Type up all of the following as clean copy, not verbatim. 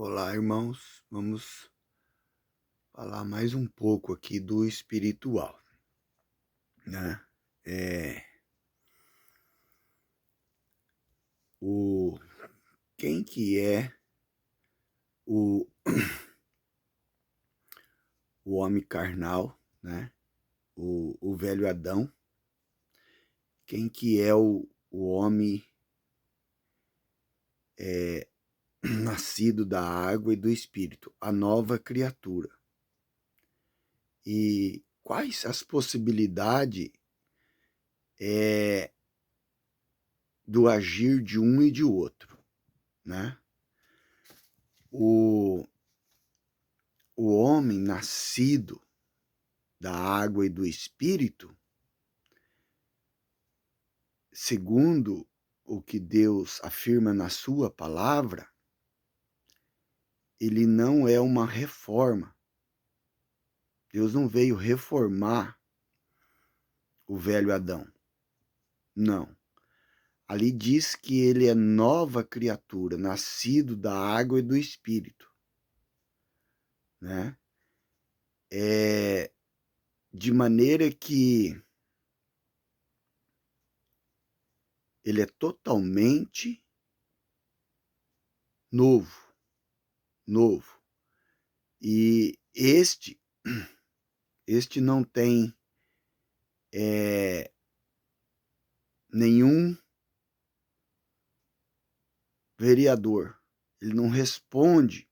Olá, irmãos. Vamos falar mais um pouco aqui do espiritual, né? É, o quem que é o, o homem carnal, né? O velho Adão. Quem que é o homem nascido da água e do espírito, a nova criatura. E quais as possibilidades do agir de um e de outro, né? O, o homem nascido da água e do espírito, segundo o que Deus afirma na sua palavra, ele não é uma reforma. Deus não veio reformar o velho Adão. Não. Ali diz que ele é nova criatura, nascido da água e do espírito, né? De maneira que ele é totalmente novo, novo. E este não tem nenhum vereador. Ele não responde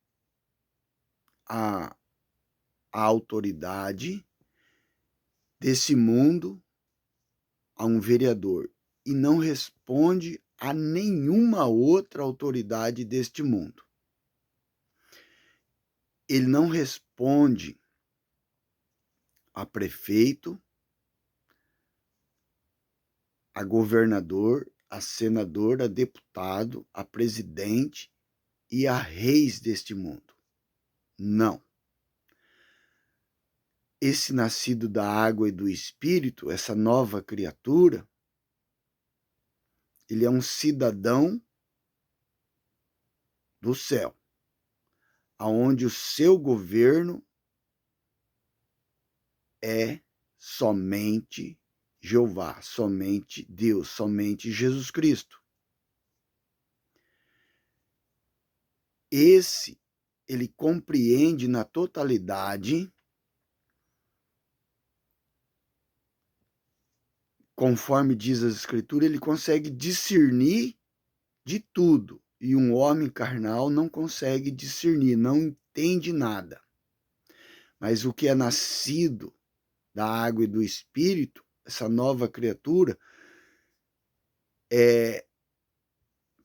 à, à autoridade desse mundo, a um vereador, e não responde a nenhuma outra autoridade deste mundo. Ele não responde a prefeito, a governador, a senador, a deputado, a presidente e a reis deste mundo. Não. Esse nascido da água e do espírito, essa nova criatura, ele é um cidadão do céu, aonde o seu governo é somente Jeová, somente Deus, somente Jesus Cristo. Esse, ele compreende na totalidade, conforme diz as Escrituras, ele consegue discernir de tudo. E um homem carnal não consegue discernir, não entende nada. Mas o que é nascido da água e do Espírito, essa nova criatura,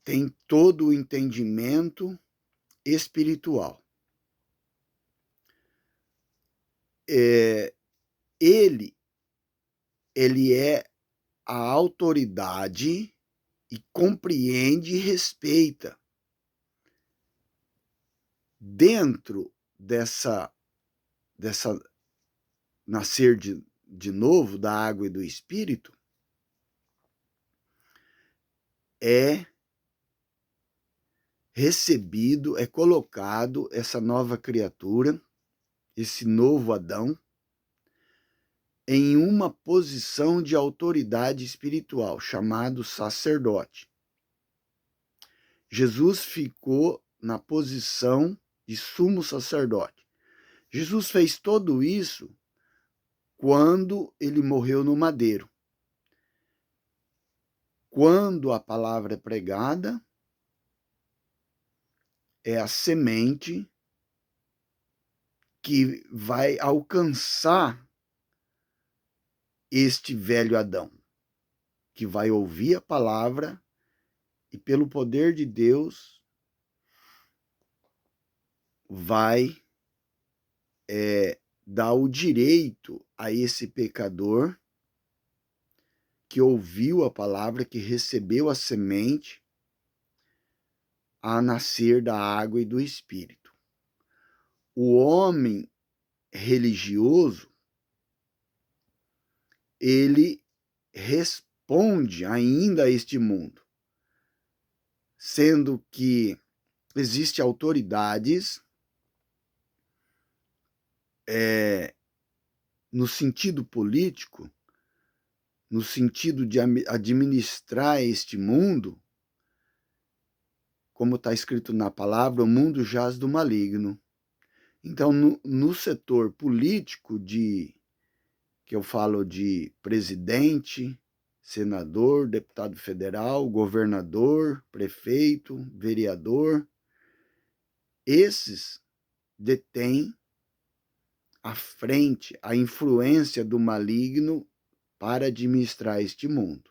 tem todo o entendimento espiritual. Ele é a autoridade e compreende e respeita. Dentro dessa nascer de novo da água e do Espírito, é recebido, é colocado essa nova criatura, esse novo Adão, em uma posição de autoridade espiritual, chamado sacerdote. Jesus ficou na posição de sumo sacerdote. Jesus fez tudo isso quando ele morreu no madeiro. Quando a palavra é pregada, é a semente que vai alcançar este velho Adão, que vai ouvir a palavra e, pelo poder de Deus, vai dar o direito a esse pecador que ouviu a palavra, que recebeu a semente, a nascer da água e do Espírito. O homem religioso, ele responde ainda a este mundo, sendo que existem autoridades no sentido político, no sentido de administrar este mundo, como está escrito na palavra, o mundo jaz do maligno. Então, no setor político, que eu falo de presidente, senador, deputado federal, governador, prefeito, vereador, esses detêm à frente a influência do maligno para administrar este mundo.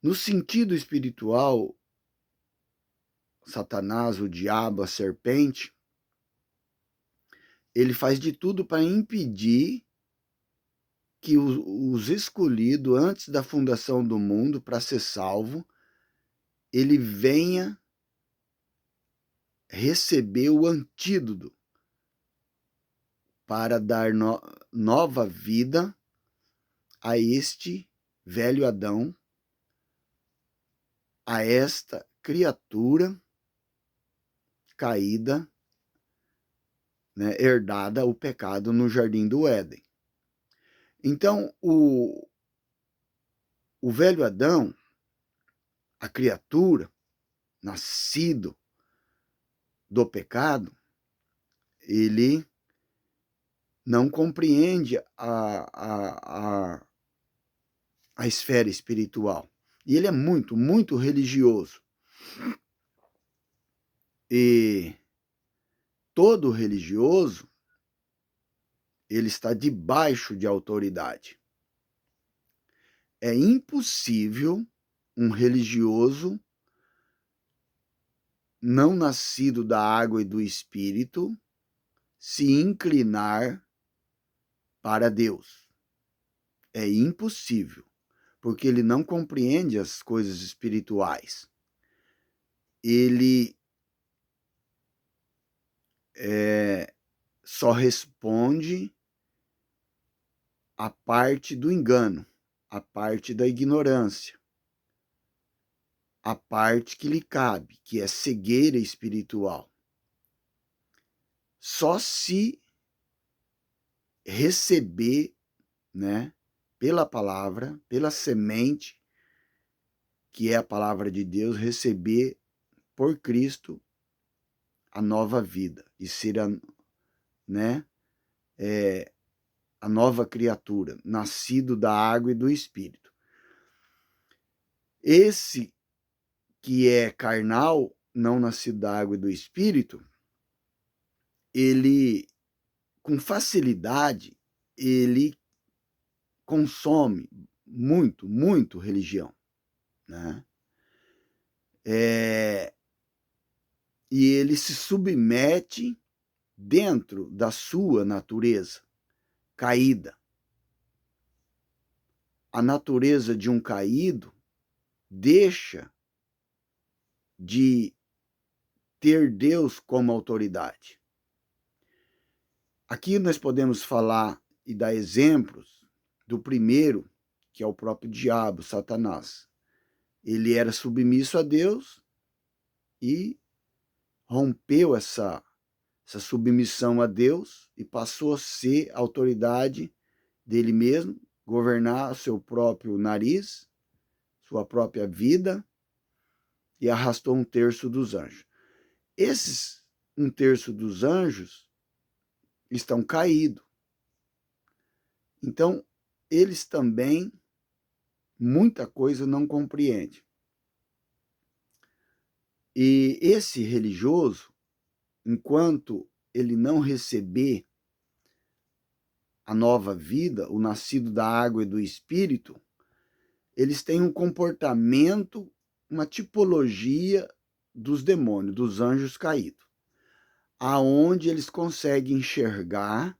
No sentido espiritual, Satanás, o diabo, a serpente, ele faz de tudo para impedir que os escolhidos, antes da fundação do mundo, para ser salvo, ele venha receber o antídoto para dar nova vida a este velho Adão, a esta criatura caída, né, herdada o pecado no jardim do Éden. Então, o velho Adão, a criatura, nascido do pecado, ele não compreende a esfera espiritual. E ele é muito, muito religioso. E todo religioso, ele está debaixo de autoridade. É impossível um religioso não nascido da água e do Espírito se inclinar para Deus. É impossível, porque ele não compreende as coisas espirituais. Ele só responde a parte do engano, a parte da ignorância, a parte que lhe cabe, que é cegueira espiritual. Só se receber, né, pela palavra, pela semente, que é a palavra de Deus, receber por Cristo a nova vida e ser a nova criatura, nascido da água e do Espírito. Esse que é carnal, não nascido da água e do Espírito, ele, com facilidade, ele consome muito, muito religião, né? E ele se submete dentro da sua natureza caída. A natureza de um caído deixa de ter Deus como autoridade. Aqui nós podemos falar e dar exemplos do primeiro, que é o próprio diabo, Satanás. Ele era submisso a Deus e rompeu essa submissão a Deus e passou a ser a autoridade dele mesmo, governar seu próprio nariz, sua própria vida, e arrastou 1/3 dos anjos. Esses 1/3 dos anjos estão caídos. Então, eles também, muita coisa não compreendem. E esse religioso, enquanto ele não receber a nova vida, o nascido da água e do Espírito, eles têm um comportamento, uma tipologia dos demônios, dos anjos caídos, aonde eles conseguem enxergar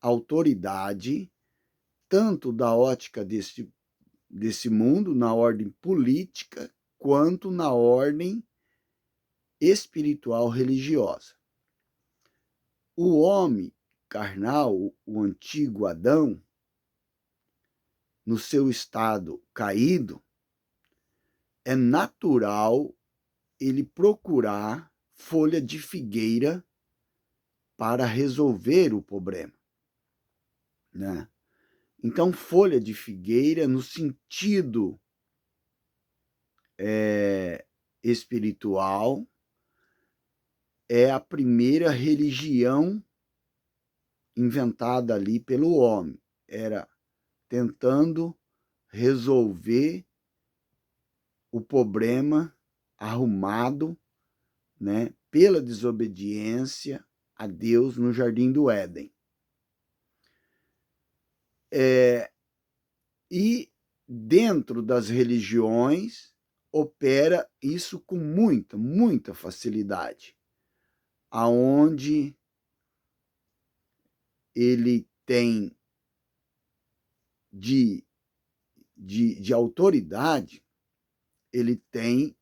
a autoridade, tanto da ótica desse mundo, na ordem política, quanto na ordem espiritual religiosa. O homem carnal, o antigo Adão, no seu estado caído, é natural ele procurar folha de figueira para resolver o problema, né? Então, folha de figueira no sentido espiritual é a primeira religião inventada ali pelo homem. Era tentando resolver o problema arrumado, né, pela desobediência a Deus no Jardim do Éden. E dentro das religiões opera isso com muita facilidade, aonde ele tem de autoridade, ele tem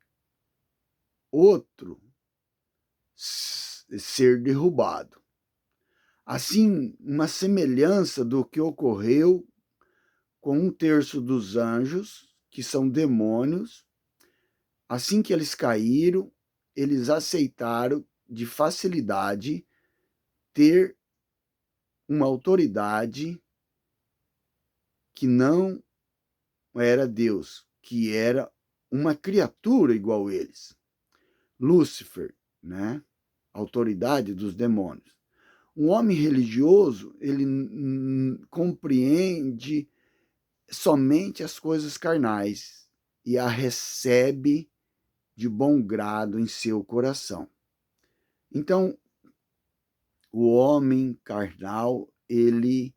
outro ser derrubado. Assim, uma semelhança do que ocorreu com 1/3 dos anjos, que são demônios. Assim que eles caíram, eles aceitaram de facilidade ter uma autoridade que não era Deus, que era uma criatura igual a eles. Lúcifer, né? Autoridade dos demônios. Um homem religioso, ele compreende somente as coisas carnais e a recebe de bom grado em seu coração. Então, o homem carnal, ele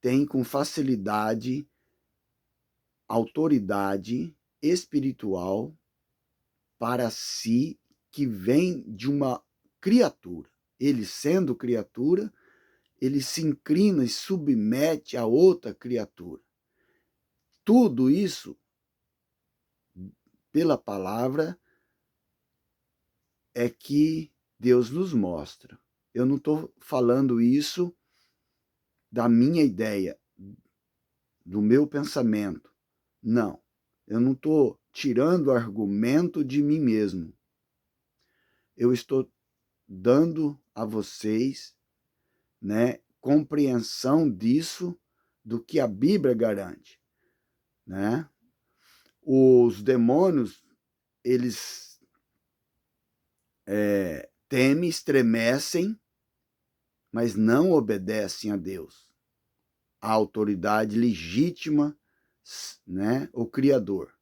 tem com facilidade autoridade espiritual para si que vem de uma criatura. Ele, sendo criatura, ele se inclina e submete a outra criatura. Tudo isso, pela palavra, é que Deus nos mostra. Eu não estou falando isso da minha ideia, do meu pensamento. Não, eu não estou tirando argumento de mim mesmo. Eu estou dando a vocês, né, compreensão disso, do que a Bíblia garante, né? Os demônios, eles temem, estremecem, mas não obedecem a Deus, a autoridade legítima, né, o Criador.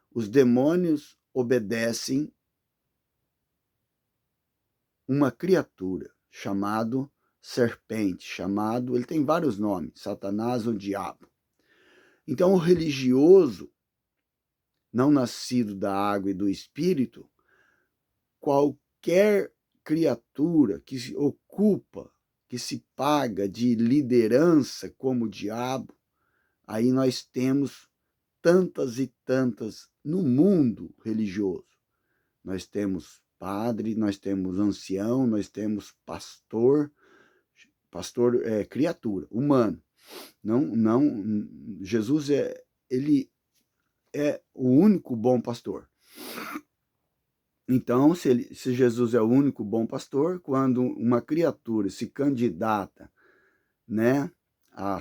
Os demônios obedecem uma criatura chamado serpente, ele tem vários nomes, Satanás ou diabo. Então, o religioso, não nascido da água e do espírito, qualquer criatura que se ocupa, que se paga de liderança como o diabo, aí nós temos tantas e tantas no mundo religioso. Nós temos padre, nós temos ancião, nós temos pastor é criatura, humano. Não, Jesus ele é o único bom pastor. Então, se Jesus é o único bom pastor, quando uma criatura se candidata, né, a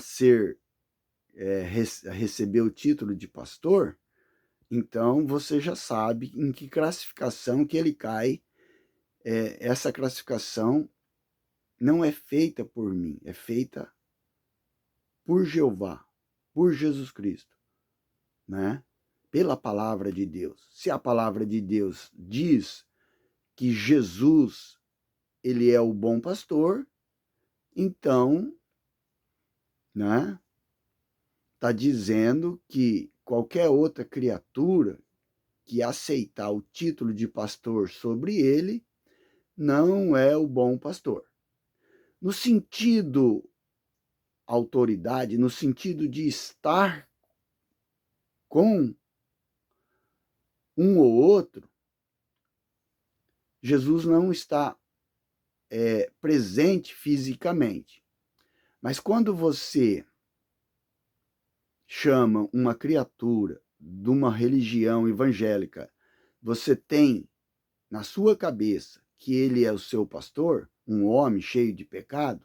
receber o título de pastor, então você já sabe em que classificação que ele cai. Essa classificação não é feita por mim, é feita por Jeová, por Jesus Cristo, né? Pela palavra de Deus. Se a palavra de Deus diz que Jesus, ele é o bom pastor, então, né, está dizendo que qualquer outra criatura que aceitar o título de pastor sobre ele não é o bom pastor. No sentido autoridade, no sentido de estar com um ou outro, Jesus não está presente fisicamente. Mas quando você chama uma criatura de uma religião evangélica, você tem na sua cabeça que ele é o seu pastor, um homem cheio de pecado,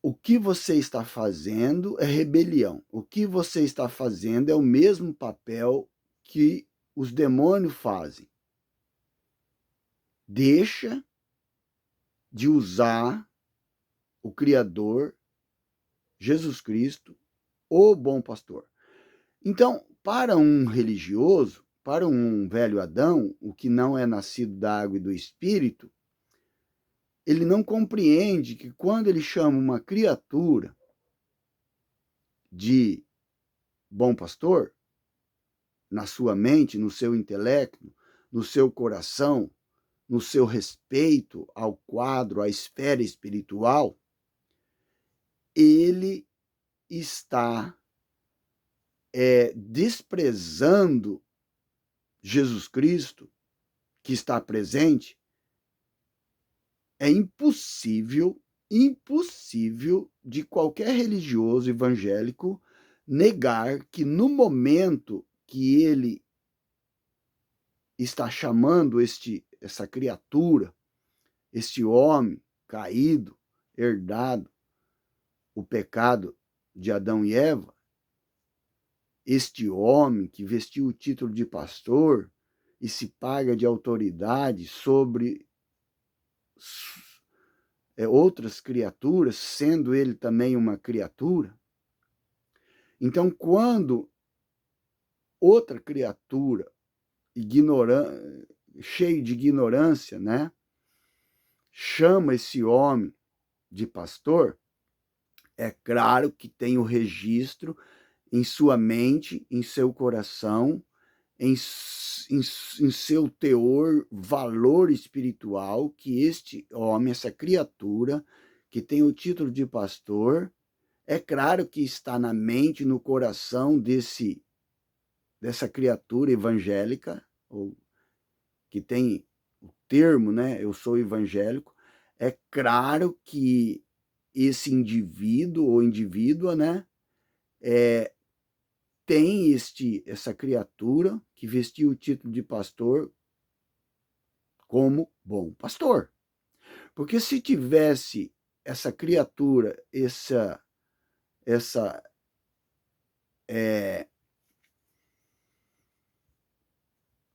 o que você está fazendo é rebelião. O que você está fazendo é o mesmo papel que os demônios fazem. Deixa de usar o Criador, Jesus Cristo, o bom pastor. Então, para um religioso, para um velho Adão, o que não é nascido da água e do Espírito, ele não compreende que quando ele chama uma criatura de bom pastor, na sua mente, no seu intelecto, no seu coração, no seu respeito ao quadro, à esfera espiritual, ele está desprezando Jesus Cristo, que está presente. É impossível de qualquer religioso evangélico negar que no momento que ele está chamando essa criatura, este homem caído, herdado o pecado de Adão e Eva, este homem que vestiu o título de pastor e se paga de autoridade sobre outras criaturas, sendo ele também uma criatura. Então, quando outra criatura cheio de ignorância, né, chama esse homem de pastor, é claro que tem o registro em sua mente, em seu coração, em seu teor, valor espiritual, que este homem, essa criatura, que tem o título de pastor, é claro que está na mente, no coração dessa criatura evangélica, ou que tem o termo, né? Eu sou evangélico. É claro que esse indivíduo ou indivídua, né? Tem essa criatura que vestiu o título de pastor como bom pastor. Porque se tivesse essa criatura, essa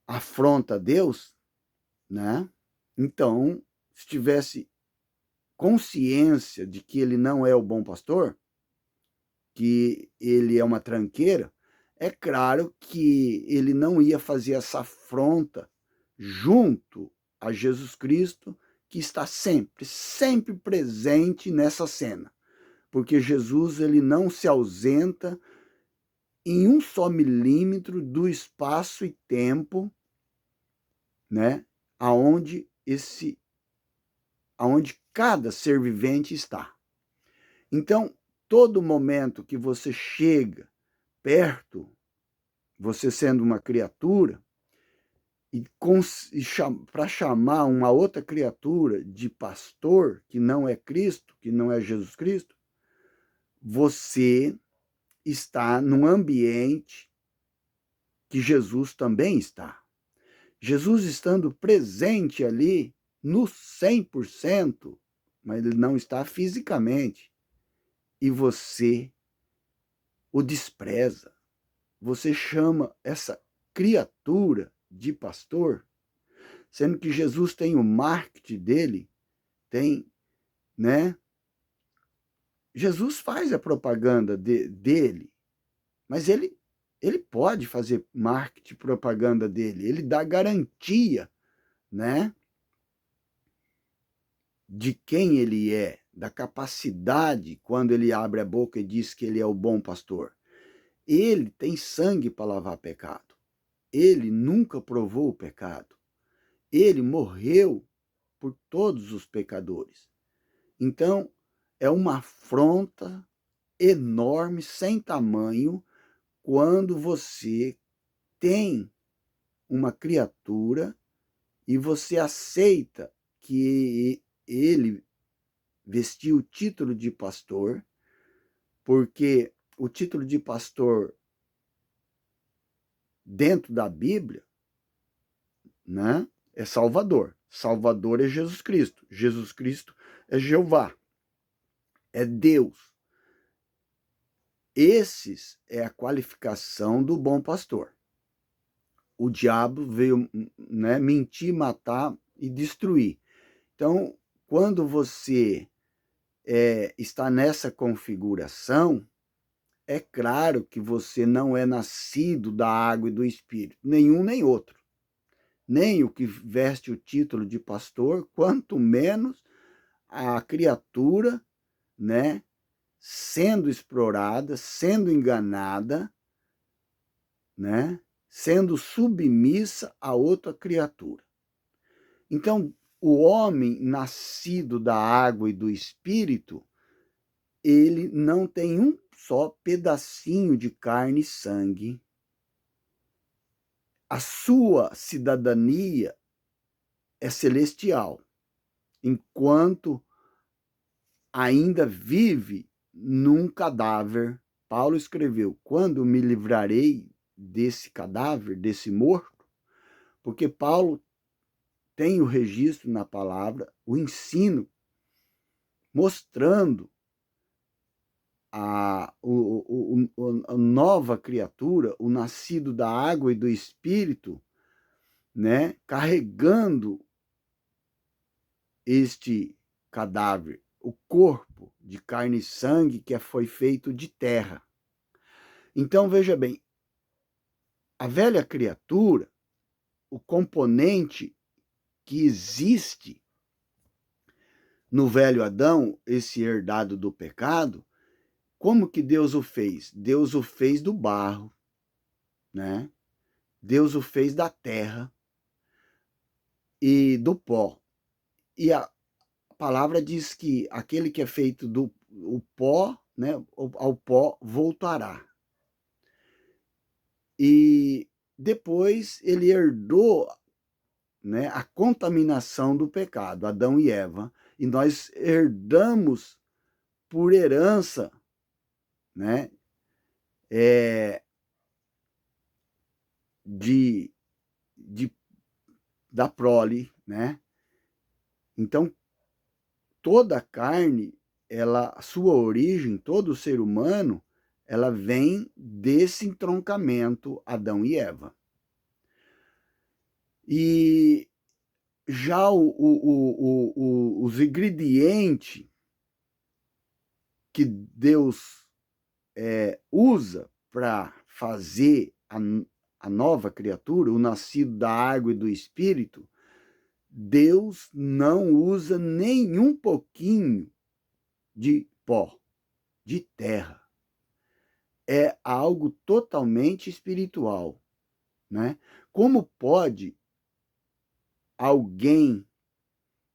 afronta a Deus, né? Então, se tivesse consciência de que ele não é o bom pastor, que ele é uma tranqueira, é claro que ele não ia fazer essa afronta junto a Jesus Cristo, que está sempre presente nessa cena. Porque Jesus ele não se ausenta em um só milímetro do espaço e tempo, né, aonde cada ser vivente está. Então, todo momento que você chega perto, você sendo uma criatura, e para chamar uma outra criatura de pastor, que não é Cristo, que não é Jesus Cristo, você está num ambiente que Jesus também está. Jesus estando presente ali no 100%, mas ele não está fisicamente. E você o despreza. Você chama essa criatura de pastor, sendo que Jesus tem o marketing dele, tem, né? Jesus faz a propaganda dele, mas ele pode fazer marketing, propaganda dele, ele dá garantia, né, de quem ele é, da capacidade quando ele abre a boca e diz que ele é o bom pastor. Ele tem sangue para lavar pecado. Ele nunca provou o pecado. Ele morreu por todos os pecadores. Então, é uma afronta enorme, sem tamanho, quando você tem uma criatura e você aceita que ele vestiu o título de pastor, porque o título de pastor dentro da Bíblia né? É Salvador. Salvador é Jesus Cristo. Jesus Cristo é Jeová. É Deus. Esses é a qualificação do bom pastor. O diabo veio, né, mentir, matar e destruir. Então, quando você está nessa configuração, é claro que você não é nascido da água e do Espírito, nenhum nem outro. Nem o que veste o título de pastor, quanto menos a criatura, né, sendo explorada, sendo enganada, né, sendo submissa a outra criatura. Então, o homem nascido da água e do Espírito, ele não tem um só pedacinho de carne e sangue. A sua cidadania é celestial, enquanto ainda vive num cadáver. Paulo escreveu: quando me livrarei desse cadáver, desse morto? Porque Paulo tem o registro na palavra, o ensino, mostrando a nova criatura, o nascido da água e do Espírito, né, carregando este cadáver, o corpo de carne e sangue que foi feito de terra. Então, veja bem, a velha criatura, o componente que existe no velho Adão, esse herdado do pecado, como que Deus o fez? Deus o fez do barro, né? Deus o fez da terra e do pó. E a palavra diz que aquele que é feito do o pó, né, ao pó voltará. E depois ele herdou, né, a contaminação do pecado, Adão e Eva, e nós herdamos por herança, né, de, de da prole, né? Então toda a carne, ela, a sua origem, todo o ser humano, ela vem desse entroncamento Adão e Eva. E já os ingredientes que Deus usa para fazer a nova criatura, o nascido da água e do Espírito, Deus não usa nenhum pouquinho de pó, de terra. É algo totalmente espiritual, né? Como pode alguém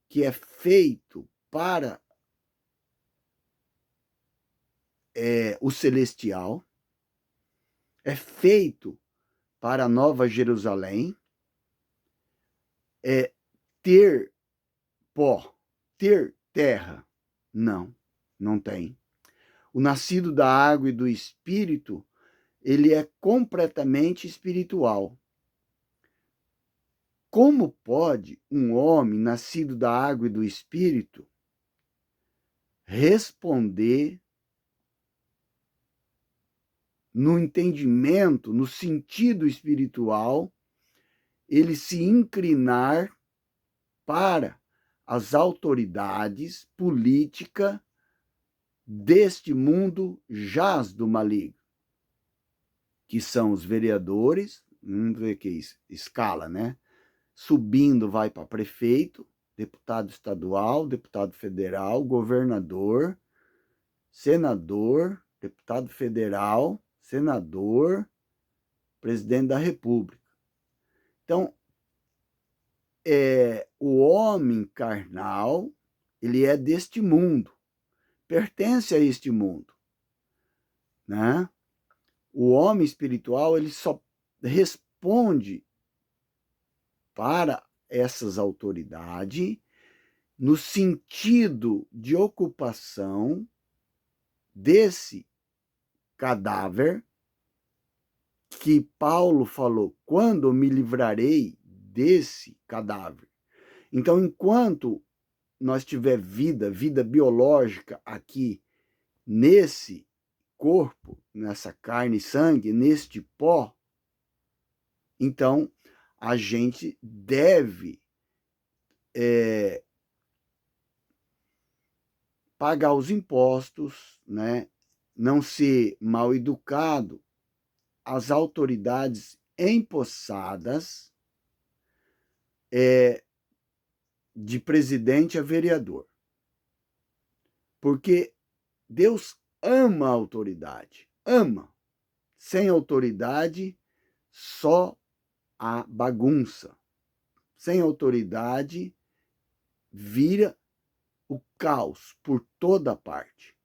que é feito para o celestial, é feito para a Nova Jerusalém, ter pó, ter terra? Não, não tem. O nascido da água e do Espírito, ele é completamente espiritual. Como pode um homem nascido da água e do Espírito responder no entendimento, no sentido espiritual, ele se inclinar para as autoridades políticas deste mundo jaz do maligno, que são os vereadores, vamos ver que escala, né? Subindo vai para prefeito, deputado estadual, deputado federal, governador, senador, deputado federal, senador, presidente da República. Então, o homem carnal, ele é deste mundo, pertence a este mundo, né? O homem espiritual, ele só responde para essas autoridades no sentido de ocupação desse cadáver que Paulo falou: quando me livrarei desse cadáver. Então, enquanto nós tiver vida biológica aqui nesse corpo, nessa carne e sangue, neste pó, então a gente deve pagar os impostos, né? Não ser mal educado às autoridades empossadas de presidente a vereador. Porque Deus ama a autoridade, ama. Sem autoridade, só a bagunça. Sem autoridade, vira o caos por toda parte.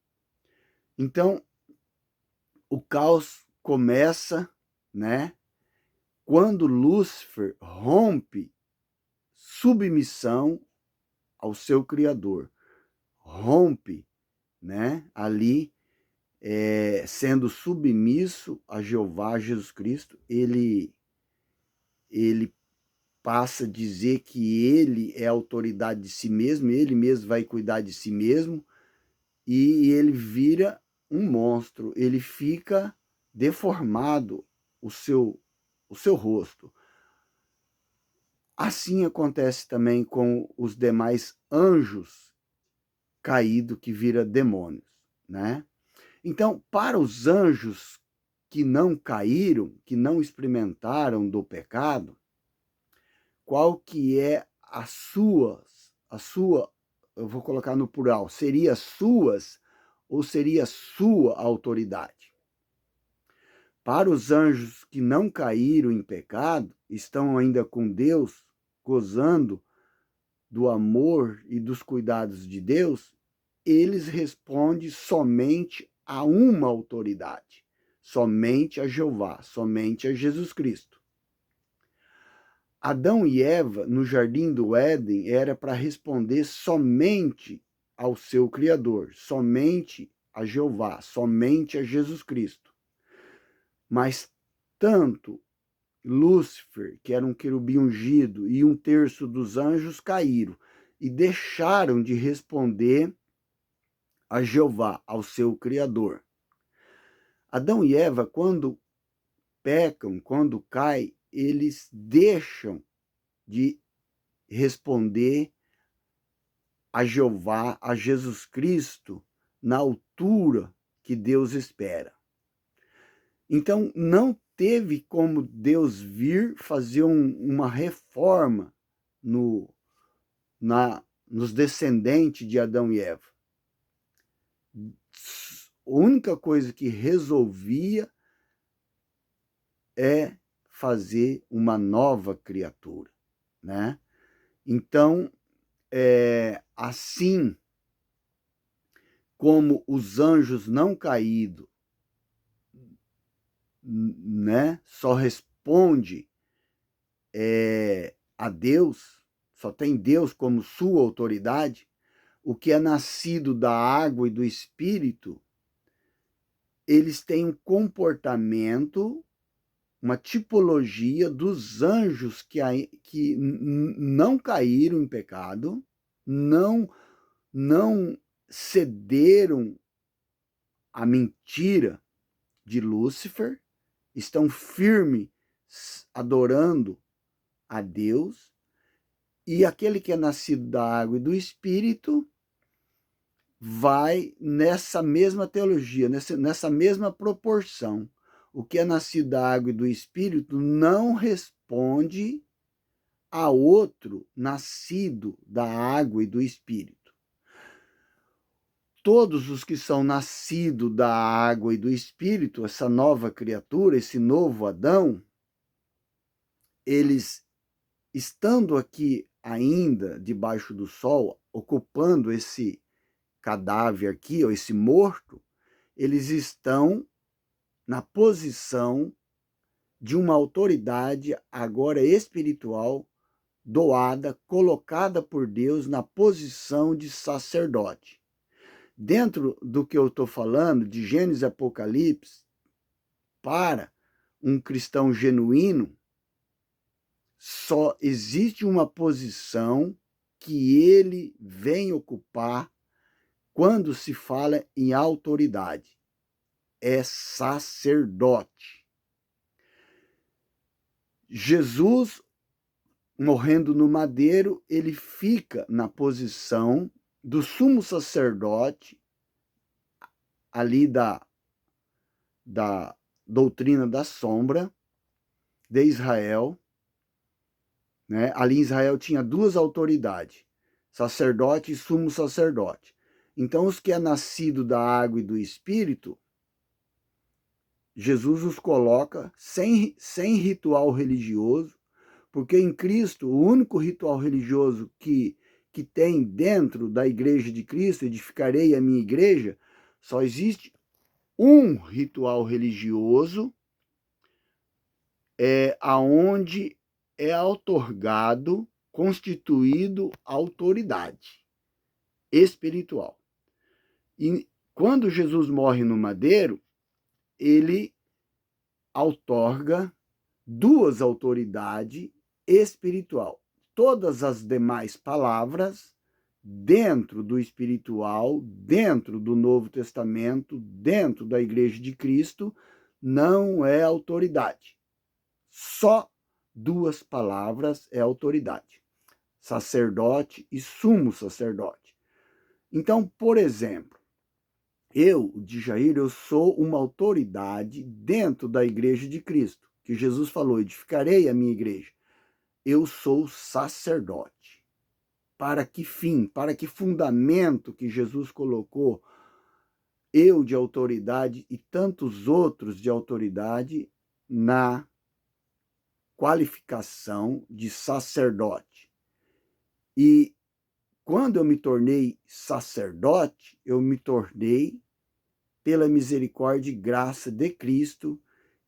Então, o caos começa, né, quando Lúcifer rompe submissão ao seu Criador. Rompe, né, ali, sendo submisso a Jeová, Jesus Cristo, ele passa a dizer que ele é a autoridade de si mesmo, ele mesmo vai cuidar de si mesmo, e ele vira um monstro, ele fica deformado o seu rosto. Assim acontece também com os demais anjos caídos que vira demônios, né? Então, para os anjos que não caíram, que não experimentaram do pecado, qual que é a sua, eu vou colocar no plural, seria suas ou seria sua autoridade? Para os anjos que não caíram em pecado, estão ainda com Deus, gozando do amor e dos cuidados de Deus, eles respondem somente a uma autoridade, somente a Jeová, somente a Jesus Cristo. Adão e Eva, no jardim do Éden, era para responder somente ao seu Criador, somente a Jeová, somente a Jesus Cristo. Mas tanto Lúcifer, que era um querubim ungido, e 1/3 dos anjos caíram e deixaram de responder a Jeová, ao seu Criador. Adão e Eva, quando pecam, quando caem, eles deixam de responder a Jeová, a Jesus Cristo, na altura que Deus espera. Então, não teve como Deus vir fazer uma reforma nos descendentes de Adão e Eva. A única coisa que resolvia é fazer uma nova criatura, né? Então, assim como os anjos não caídos, né, só responde a Deus, só tem Deus como sua autoridade, o que é nascido da água e do Espírito, eles têm um comportamento, uma tipologia dos anjos que não caíram em pecado, não cederam à mentira de Lúcifer, estão firmes adorando a Deus, e aquele que é nascido da água e do Espírito vai nessa mesma teologia, nessa mesma proporção. O que é nascido da água e do Espírito não responde a outro nascido da água e do Espírito. Todos os que são nascidos da água e do Espírito, essa nova criatura, esse novo Adão, eles, estando aqui ainda debaixo do sol, ocupando esse cadáver aqui, ou esse morto, eles estão na posição de uma autoridade agora espiritual, doada, colocada por Deus na posição de sacerdote. Dentro do que eu estou falando, de Gênesis e Apocalipse, para um cristão genuíno, só existe uma posição que ele vem ocupar quando se fala em autoridade. É sacerdote. Jesus, morrendo no madeiro, ele fica na posição do sumo sacerdote, ali da doutrina da sombra de Israel, né? Ali em Israel tinha duas autoridades, sacerdote e sumo sacerdote. Então, os que é nascido da água e do Espírito, Jesus os coloca sem ritual religioso, porque em Cristo, o único ritual religioso que tem dentro da igreja de Cristo, edificarei a minha igreja, só existe um ritual religioso aonde é outorgado, constituído autoridade espiritual. E quando Jesus morre no madeiro, ele outorga duas autoridades espiritual. Todas as demais palavras, dentro do espiritual, dentro do Novo Testamento, dentro da Igreja de Cristo, não é autoridade. Só duas palavras é autoridade: sacerdote e sumo sacerdote. Então, por exemplo, eu, Djair, eu sou uma autoridade dentro da Igreja de Cristo, que Jesus falou, edificarei a minha igreja. Eu sou sacerdote. Para que fim, para que fundamento que Jesus colocou eu de autoridade e tantos outros de autoridade na qualificação de sacerdote? E quando eu me tornei sacerdote, eu me tornei pela misericórdia e graça de Cristo,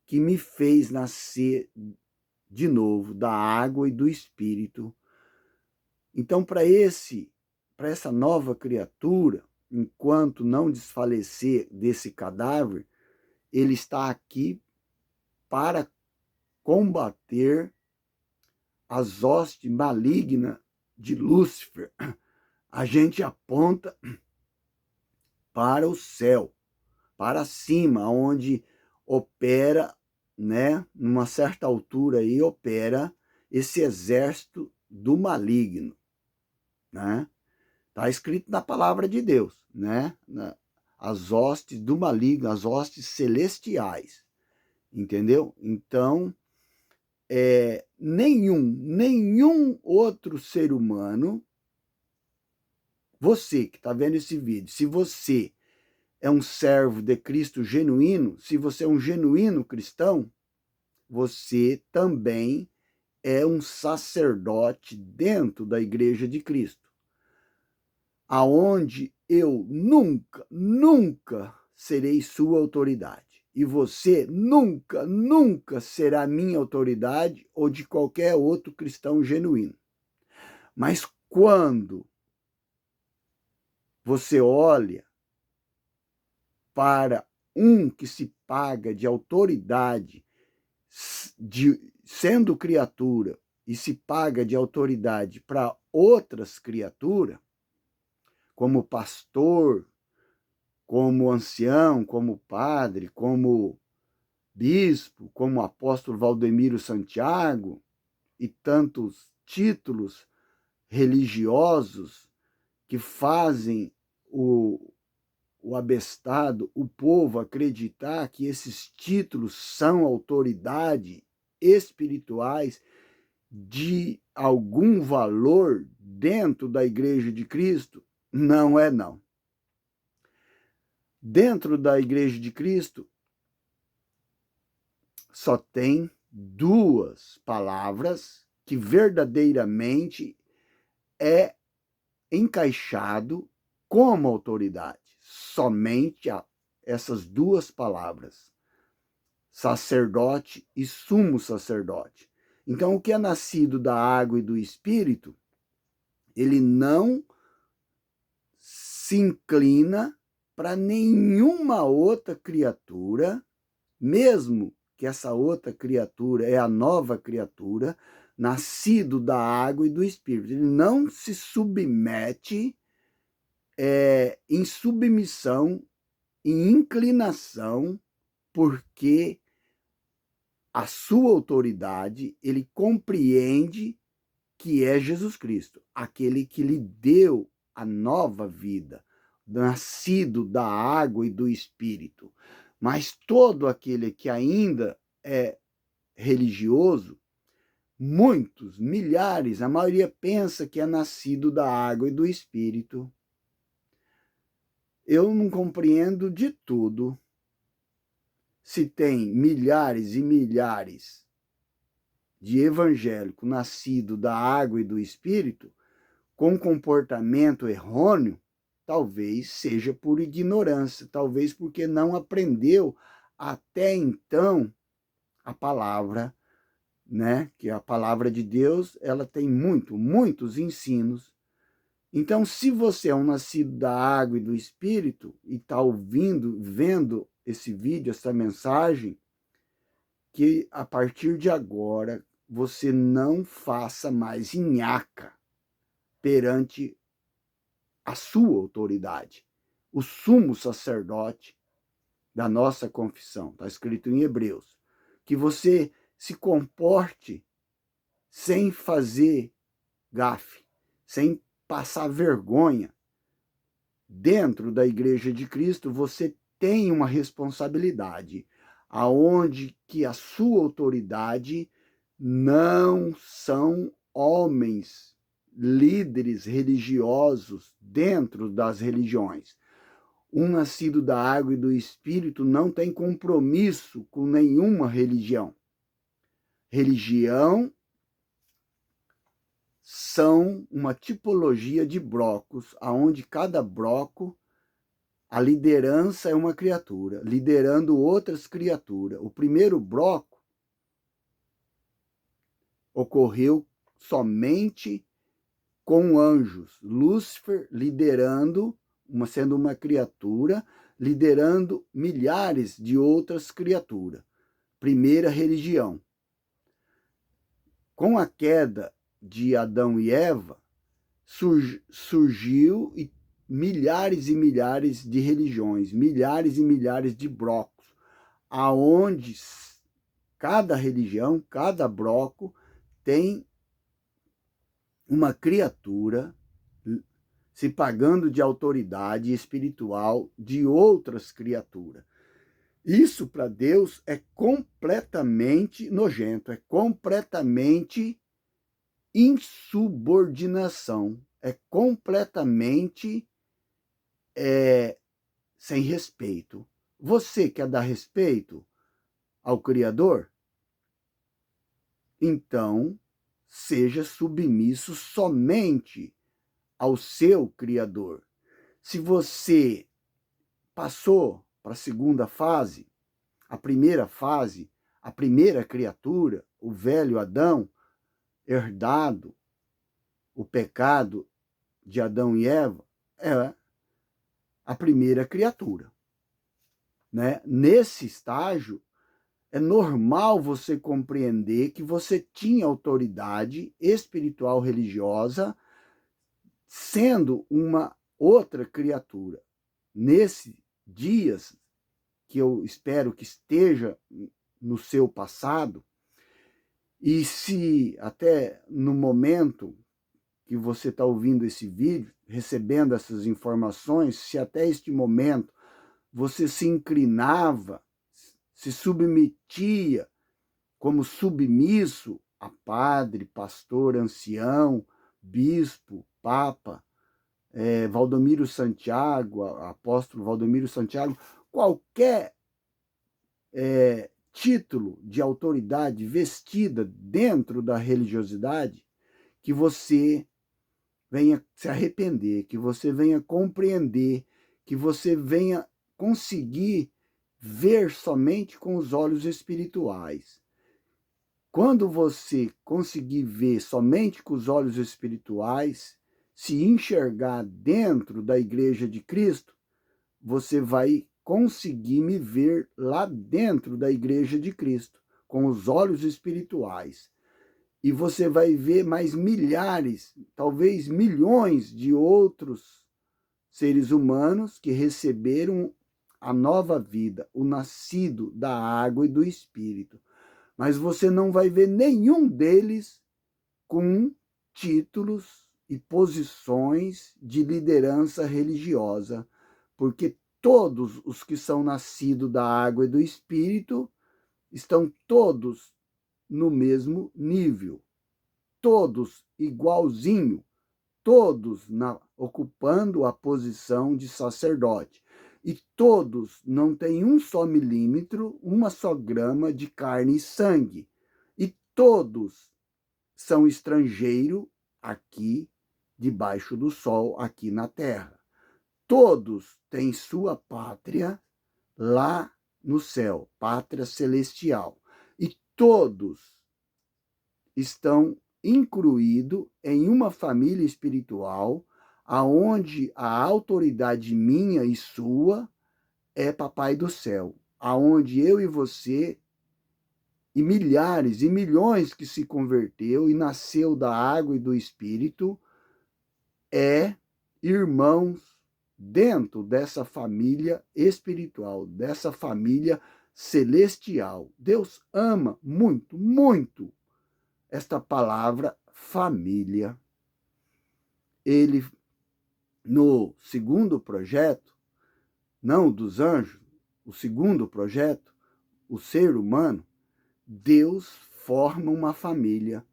que me fez nascer de novo da água e do Espírito. Então, para essa nova criatura, enquanto não desfalecer desse cadáver, ele está aqui para combater as hostes malignas de Lúcifer. A gente aponta para o céu, para cima, onde opera, né, numa certa altura aí, opera esse exército do maligno, né? Está escrito na palavra de Deus, né? As hostes do maligno, as hostes celestiais, entendeu? Então, nenhum outro ser humano, você que está vendo esse vídeo, se você é um servo de Cristo genuíno, se você é um genuíno cristão, você também é um sacerdote dentro da Igreja de Cristo, aonde eu nunca serei sua autoridade. E você nunca será minha autoridade ou de qualquer outro cristão genuíno. Mas quando você olha para um que se paga de autoridade, sendo criatura, e se paga de autoridade para outras criaturas, como pastor, como ancião, como padre, como bispo, como apóstolo Valdemiro Santiago, e tantos títulos religiosos que fazem o abestado, o povo, acreditar que esses títulos são autoridade espirituais de algum valor dentro da Igreja de Cristo. Não é não. Dentro da Igreja de Cristo só tem duas palavras que verdadeiramente é encaixado como autoridade. Somente essas duas palavras: sacerdote e sumo sacerdote. Então, o que é nascido da água e do Espírito, ele não se inclina para nenhuma outra criatura, mesmo que essa outra criatura é a nova criatura, nascido da água e do Espírito. Ele não se submete em submissão, em inclinação, porque a sua autoridade, ele compreende que é Jesus Cristo, aquele que lhe deu a nova vida, nascido da água e do Espírito. Mas todo aquele que ainda é religioso, muitos, milhares, a maioria pensa que é nascido da água e do Espírito. Eu não compreendo de tudo. Se tem milhares e milhares de evangélico nascido da água e do Espírito, com comportamento errôneo, talvez seja por ignorância, talvez porque não aprendeu até então a palavra, né? Que a palavra de Deus, ela tem muitos ensinos. Então, se você é um nascido da água e do Espírito e está ouvindo, vendo esse vídeo, essa mensagem, que a partir de agora você não faça mais nhaca perante a sua autoridade, o sumo sacerdote da nossa confissão, está escrito em Hebreus, que você se comporte sem fazer gafe, sem passar vergonha. Dentro da Igreja de Cristo, você tem uma responsabilidade, aonde que a sua autoridade não são homens, líderes religiosos dentro das religiões. Um nascido da água e do Espírito não tem compromisso com nenhuma religião. Religião são uma tipologia de blocos, onde cada bloco, a liderança é uma criatura, liderando outras criaturas. O primeiro bloco ocorreu somente com anjos, Lúcifer liderando, sendo uma criatura, liderando milhares de outras criaturas. Primeira religião. Com a queda de Adão e Eva, surgiu milhares e milhares de religiões, milhares e milhares de blocos, aonde cada religião, cada bloco tem uma criatura se pagando de autoridade espiritual de outras criaturas. Isso para Deus é completamente nojento, é completamente insubordinação, é completamente sem respeito. Você quer dar respeito ao Criador? Então, seja submisso somente ao seu Criador. Se você passou para a segunda fase, a primeira criatura, o velho Adão, herdado o pecado de Adão e Eva, é a primeira criatura. Né? Nesse estágio, é normal você compreender que você tinha autoridade espiritual religiosa sendo uma outra criatura. Nesses dias, que eu espero que esteja no seu passado, e se até no momento que você está ouvindo esse vídeo, recebendo essas informações, se até este momento você se inclinava, se submetia como submisso a padre, pastor, ancião, bispo, papa, Valdomiro Santiago, apóstolo Valdomiro Santiago, qualquer título de autoridade vestida dentro da religiosidade, que você venha se arrepender, que você venha compreender, que você venha conseguir ver somente com os olhos espirituais. Quando você conseguir ver somente com os olhos espirituais, se enxergar dentro da Igreja de Cristo, você vai conseguir me ver lá dentro da Igreja de Cristo, com os olhos espirituais. E você vai ver mais milhares, talvez milhões de outros seres humanos que receberam a nova vida, o nascido da água e do Espírito. Mas você não vai ver nenhum deles com títulos e posições de liderança religiosa, porque todos os que são nascidos da água e do Espírito estão todos no mesmo nível, todos igualzinho, todos ocupando a posição de sacerdote. E todos não têm um só milímetro, uma só grama de carne e sangue. E todos são estrangeiros aqui, debaixo do sol, aqui na terra. Todos têm sua pátria lá no céu, pátria celestial. E todos estão incluídos em uma família espiritual, aonde a autoridade minha e sua é Papai do Céu, aonde eu e você e milhares e milhões que se converteu e nasceu da água e do Espírito é irmãos dentro dessa família espiritual, dessa família celestial. Deus ama muito, muito esta palavra família. Ele, no segundo projeto, não dos anjos, o segundo projeto, o ser humano, Deus forma uma família,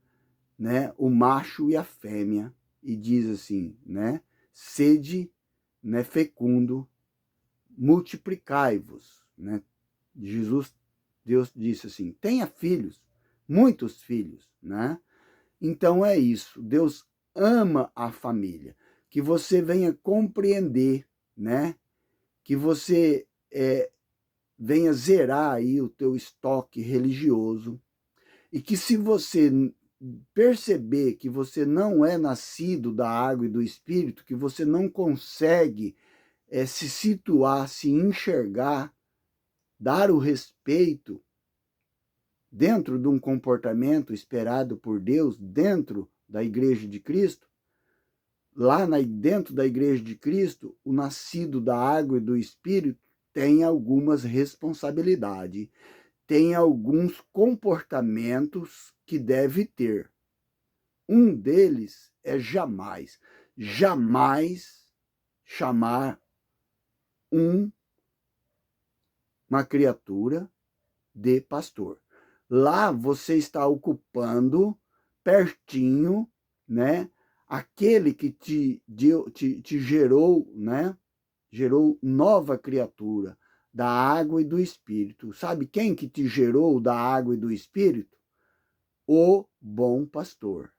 né? O macho e a fêmea, e diz assim, né? Sede, né, fecundo, multiplicai-vos, né? Deus disse assim, tenha filhos, muitos filhos, né? Então é isso, Deus ama a família, que você venha compreender, né? Que você venha zerar aí o teu estoque religioso, e que se você perceber que você não é nascido da água e do Espírito, que você não consegue se situar, se enxergar, dar o respeito dentro de um comportamento esperado por Deus, dentro da Igreja de Cristo, dentro da Igreja de Cristo, o nascido da água e do Espírito tem algumas responsabilidades, tem alguns comportamentos que deve ter. Um deles é jamais chamar uma criatura de pastor. Lá você está ocupando pertinho, né, aquele que te gerou, né, gerou nova criatura da água e do Espírito. Sabe quem que te gerou da água e do Espírito? O bom pastor.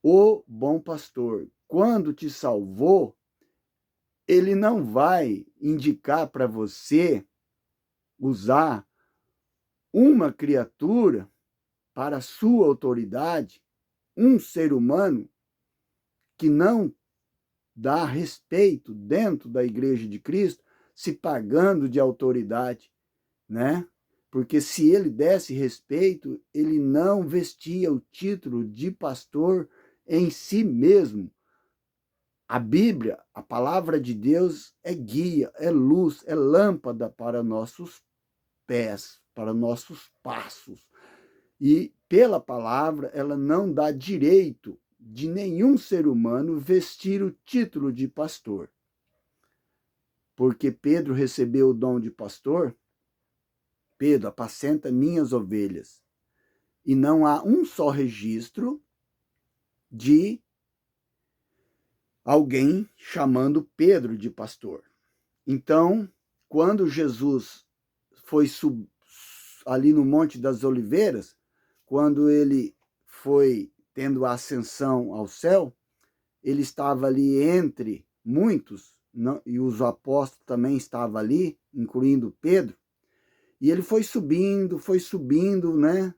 O bom pastor, quando te salvou, ele não vai indicar para você usar uma criatura para sua autoridade, um ser humano que não dá respeito dentro da Igreja de Cristo, se pagando de autoridade, né? Porque se ele desse respeito, ele não vestia o título de pastor em si mesmo. A Bíblia, a palavra de Deus, é guia, é luz, é lâmpada para nossos pés, para nossos passos. E pela palavra, ela não dá direito de nenhum ser humano vestir o título de pastor. Porque Pedro recebeu o dom de pastor, Pedro, apacenta minhas ovelhas. E não há um só registro de alguém chamando Pedro de pastor. Então, quando Jesus foi ali no Monte das Oliveiras, quando ele foi tendo a ascensão ao céu, ele estava ali entre muitos, e os apóstolos também estavam ali, incluindo Pedro, e ele foi subindo, né?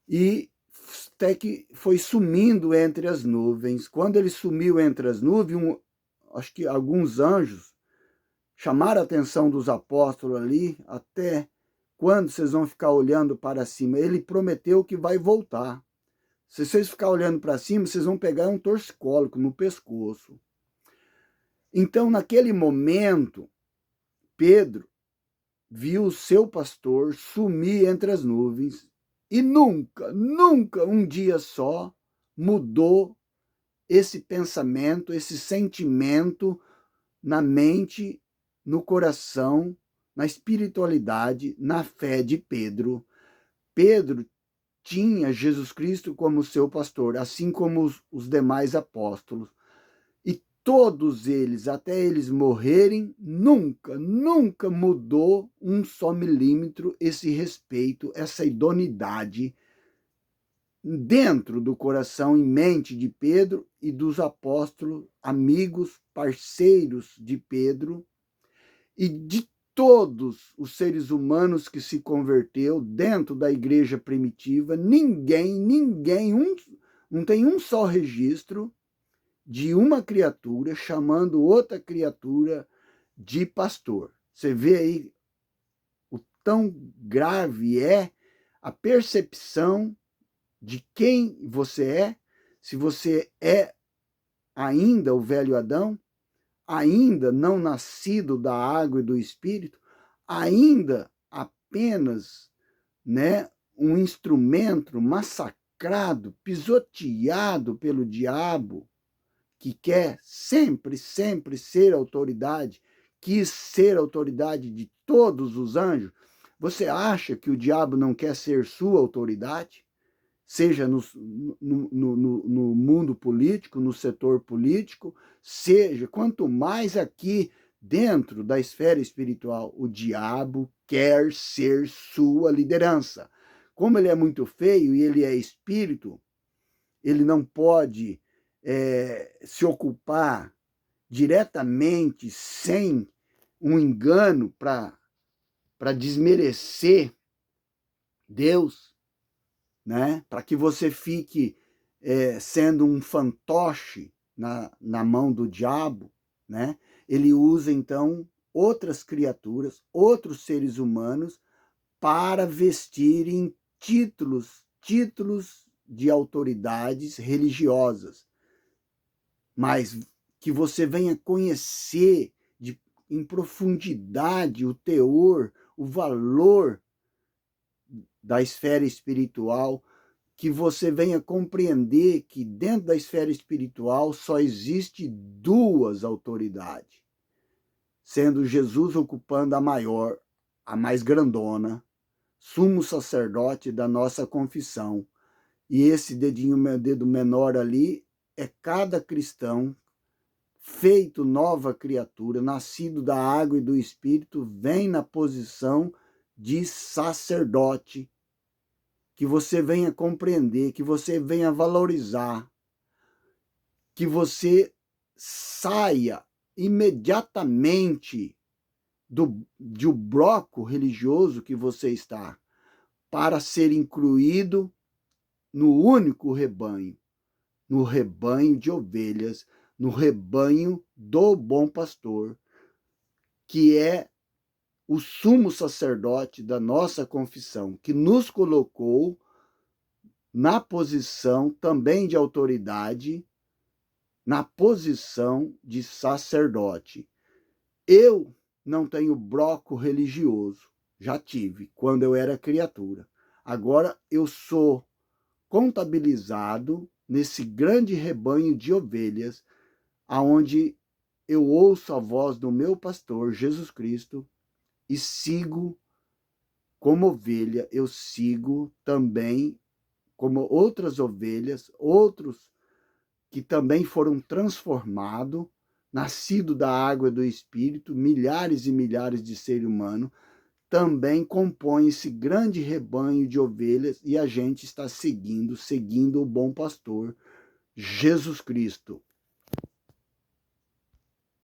E até que foi sumindo entre as nuvens. Quando ele sumiu entre as nuvens, acho que alguns anjos chamaram a atenção dos apóstolos ali, até quando vocês vão ficar olhando para cima? Ele prometeu que vai voltar. Se vocês ficarem olhando para cima, vocês vão pegar um torcicólico no pescoço. Então, naquele momento, Pedro viu o seu pastor sumir entre as nuvens e nunca um dia só mudou esse pensamento, esse sentimento na mente, no coração, na espiritualidade, na fé de Pedro. Pedro tinha Jesus Cristo como seu pastor, assim como os demais apóstolos. E todos eles, até eles morrerem, nunca mudou um só milímetro esse respeito, essa idoneidade dentro do coração e mente de Pedro e dos apóstolos, amigos, parceiros de Pedro e de todos os seres humanos que se converteu dentro da igreja primitiva. Não tem um só registro de uma criatura chamando outra criatura de pastor. Você vê aí o tão grave é a percepção de quem você é, se você é ainda o velho Adão, ainda não nascido da água e do Espírito, ainda apenas, um instrumento massacrado, pisoteado pelo diabo, que quer sempre ser autoridade, quis ser autoridade de todos os anjos. Você acha que o diabo não quer ser sua autoridade? Seja no mundo político, no setor político, seja, quanto mais aqui dentro da esfera espiritual, o diabo quer ser sua liderança. Como ele é muito feio e ele é espírito, ele não pode se ocupar diretamente, sem um engano, para desmerecer Deus, para que você fique sendo um fantoche na mão do diabo, ele usa, então, outras criaturas, outros seres humanos, para vestirem títulos de autoridades religiosas. Mas que você venha conhecer em profundidade o teor, o valor da esfera espiritual, que você venha compreender que dentro da esfera espiritual só existe duas autoridades, sendo Jesus ocupando a maior, a mais grandona, sumo sacerdote da nossa confissão. E esse dedo menor ali é cada cristão feito nova criatura, nascido da água e do Espírito, vem na posição de sacerdote, que você venha compreender, que você venha valorizar, que você saia imediatamente do bloco religioso que você está, para ser incluído no único rebanho, no rebanho de ovelhas, no rebanho do bom pastor, que é o sumo sacerdote da nossa confissão, que nos colocou na posição também de autoridade, na posição de sacerdote. Eu não tenho bloco religioso, já tive, quando eu era criatura. Agora eu sou contabilizado nesse grande rebanho de ovelhas, aonde eu ouço a voz do meu pastor, Jesus Cristo, e sigo como ovelha, eu sigo também como outras ovelhas, outros que também foram transformados, nascido da água e do Espírito, milhares e milhares de seres humanos, também compõem esse grande rebanho de ovelhas, e a gente está seguindo o bom pastor, Jesus Cristo.